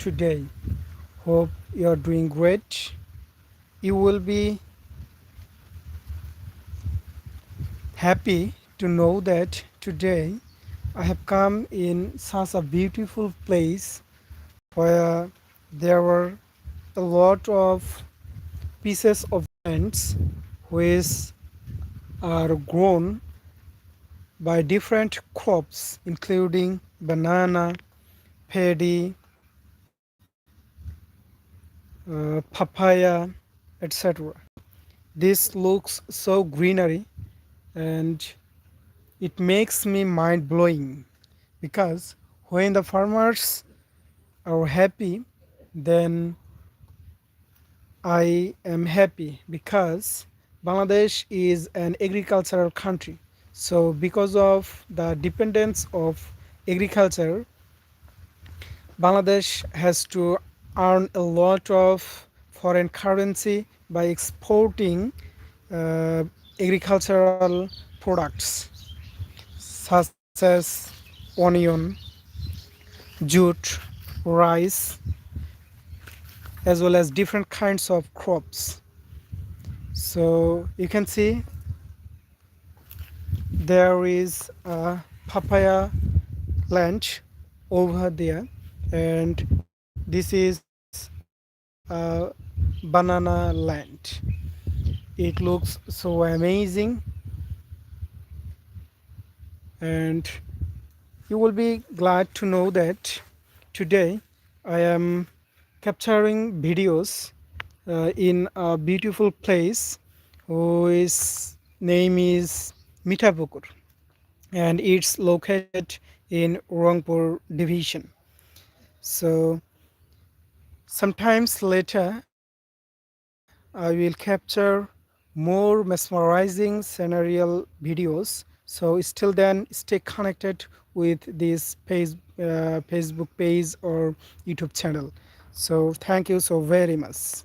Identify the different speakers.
Speaker 1: today? Hope you're doing great. You will be happy to know that today I have come in such a beautiful place where there were a lot of pieces of plants which are grown by different crops including banana, paddy, papaya, etc. This looks so greenery and it makes me mind blowing because when the farmers are happy, then I am happy because Bangladesh is an agricultural country. So because of the dependence of agriculture, Bangladesh has to earn a lot of foreign currency by exporting uh, agricultural products such as onion, jute, rice, as well as different kinds of crops. So you can see there is a papaya plant over there, and this is a banana land. It looks so amazing, and you will be glad to know that today I am capturing videos in a beautiful place whose name is Mitapukur, and it's located in Rangpur division. So sometimes later I will capture more mesmerizing scenario videos. So still then stay connected with this Facebook page or YouTube channel. So thank you so very much.